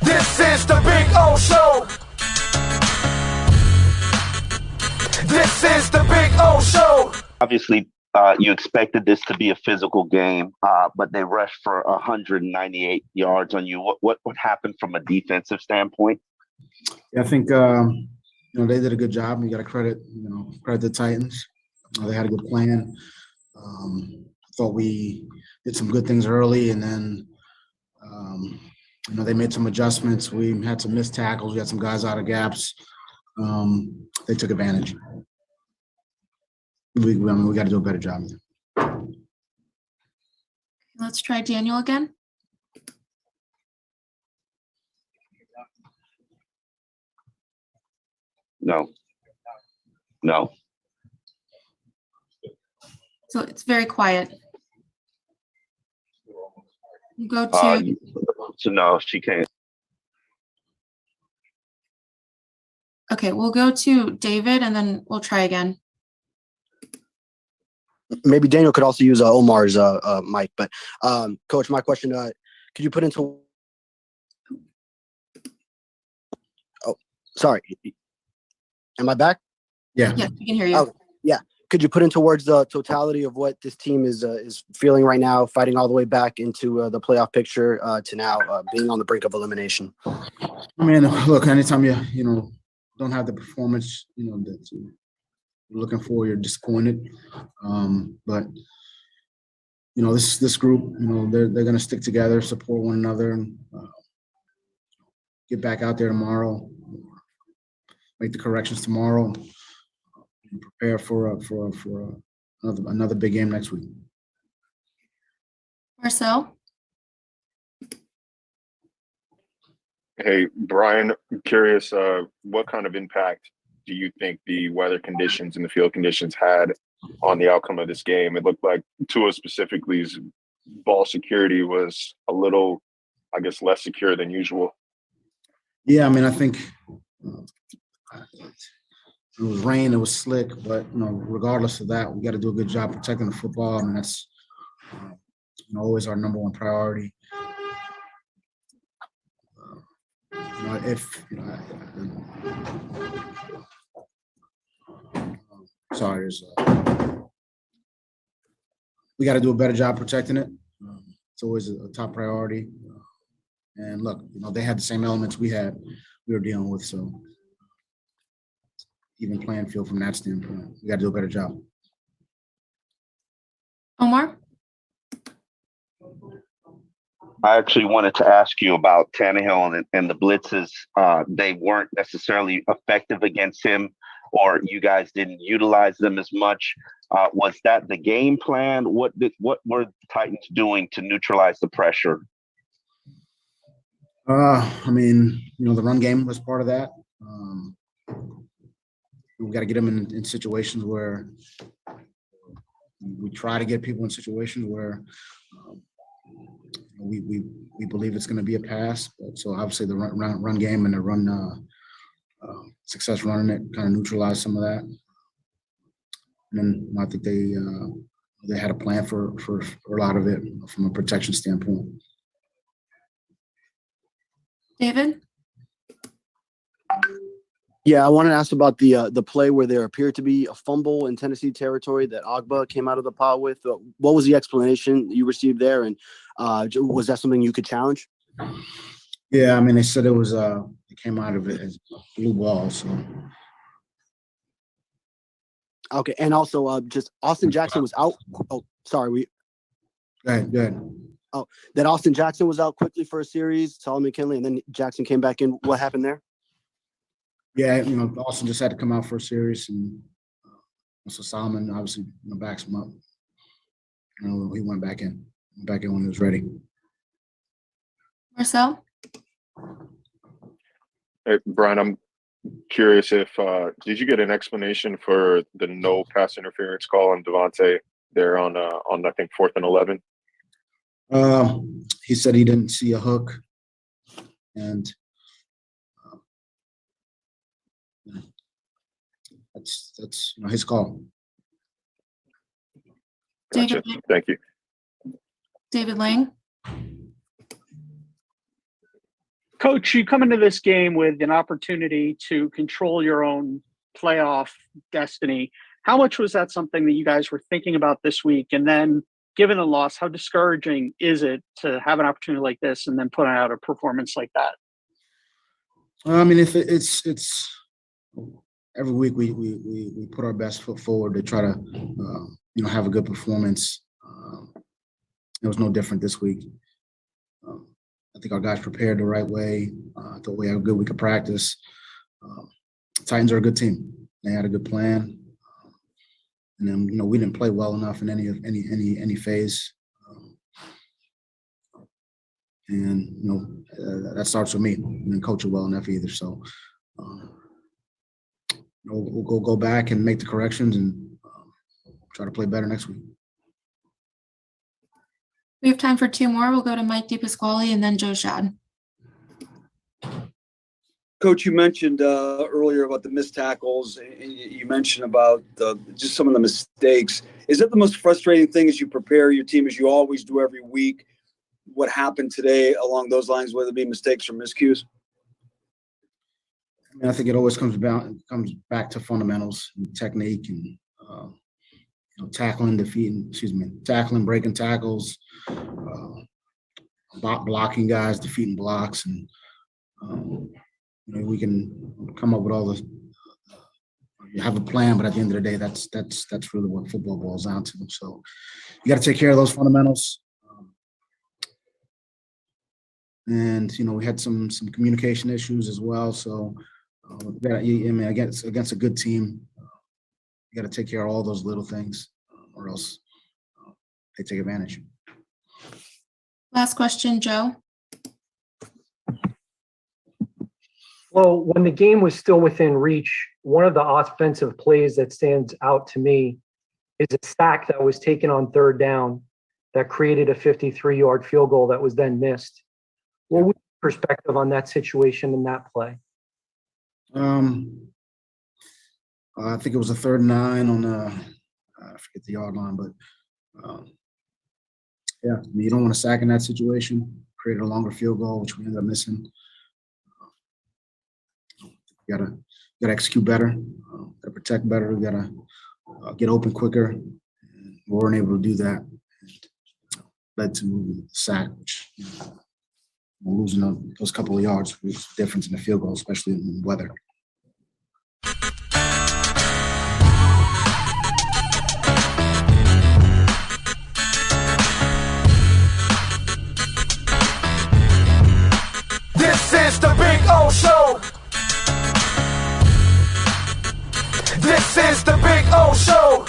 This is the Big O Show. This is the Big O Show. Obviously, you expected this to be a physical game, but they rushed for 198 yards on you. What happened from a defensive standpoint? Yeah, I think they did a good job. You got to credit the Titans. They had a good plan. I thought we did some good things early, and then they made some adjustments. We had some missed tackles. We had some guys out of gaps. They took advantage. We got to do a better job. Let's try Daniel again. No. So it's very quiet. You go to. So no, she can't. Okay, we'll go to David and then we'll try again. Maybe Daniel could also use Omar's mic, but Coach, my question, could you put into? Oh, sorry. Am I back? Yeah. Yes, we can hear you. Oh, yeah. Could you put into words the totality of what this team is feeling right now, fighting all the way back into the playoff picture to now being on the brink of elimination? I mean, look, anytime you don't have the performance, that you're looking for, you're disappointed. But this group, they're going to stick together, support one another, and get back out there tomorrow, make the corrections tomorrow, and prepare for another big game next week. Marcel? Hey, Brian, I'm curious, what kind of impact do you think the weather conditions and the field conditions had on the outcome of this game? It looked like Tua specifically's ball security was a little, I guess, less secure than usual. Yeah, I mean, I think it was rain, it was slick, but regardless of that, we got to do a good job protecting the football, and that's always our number one priority. We got to do a better job protecting it. It's always a top priority. And look, they had the same elements we were dealing with, so even playing field from that standpoint, we got to do a better job. Omar? I actually wanted to ask you about Tannehill and the blitzes. They weren't necessarily effective against him, or you guys didn't utilize them as much. Was that the game plan? What were the Titans doing to neutralize the pressure? I mean, the run game was part of that. We got to get them in situations where we try to get people in situations where we believe it's going to be a pass. So obviously the run game and the run success running it kind of neutralized some of that. And then I think they had a plan for a lot of it from a protection standpoint. David? Yeah, I wanted to ask about the play where there appeared to be a fumble in Tennessee territory that Agba came out of the pot with. What was the explanation you received there, and was that something you could challenge? Yeah, I mean, they said it came out of it as a blue ball. So okay, and also just Austin Jackson was out. Oh, sorry, Go ahead. Oh, that Austin Jackson was out quickly for a series. Solomon McKinley, and then Jackson came back in. What happened there? Yeah, Austin just had to come out for a series, and so Solomon obviously backs him up. He went back in when he was ready. Marcel? Hey, Brian, I'm curious if did you get an explanation for the no pass interference call on Devontae there on I think 4th and 11? He said he didn't see a hook, and that's his call. Gotcha. Thank you. David Lang? Coach, you come into this game with an opportunity to control your own playoff destiny. How much was that something that you guys were thinking about this week? And then, given the loss, how discouraging is it to have an opportunity like this and then put out a performance like that? I mean, if it's every week we put our best foot forward to try to have a good performance. It was no different this week. I think our guys prepared the right way. I thought we had a good week of practice. Titans are a good team. They had a good plan, and then we didn't play well enough in any phase, and that starts with me. We didn't coach it well enough either. So we'll go back and make the corrections and try to play better next week. We have time for two more. We'll go to Mike DePasquale and then Joe Shad. Coach, you mentioned earlier about the missed tackles, and you mentioned about just some of the mistakes. Is that the most frustrating thing as you prepare your team, as you always do every week? What happened today along those lines, whether it be mistakes or miscues? I mean, I think it always comes back to fundamentals and technique and tackling, breaking tackles, blocking guys, defeating blocks, and we can come up with all this. You have a plan, but at the end of the day, that's really what football boils down to. So you got to take care of those fundamentals. And we had some communication issues as well. So against a good team, you got to take care of all those little things, or else they take advantage. Last question, Joe. Well, when the game was still within reach, one of the offensive plays that stands out to me is a sack that was taken on third down that created a 53-yard field goal that was then missed. What was your perspective on that situation and that play? I think it was a 3rd and 9 on I forget the yard line, but you don't want to sack in that situation. Create a longer field goal, which we ended up missing. You gotta execute better, gotta protect better. We gotta get open quicker. We weren't able to do that. Led to the sack, which losing those couple of yards was the difference in the field goal, especially in weather. This is the Big O Show. This is the Big O Show.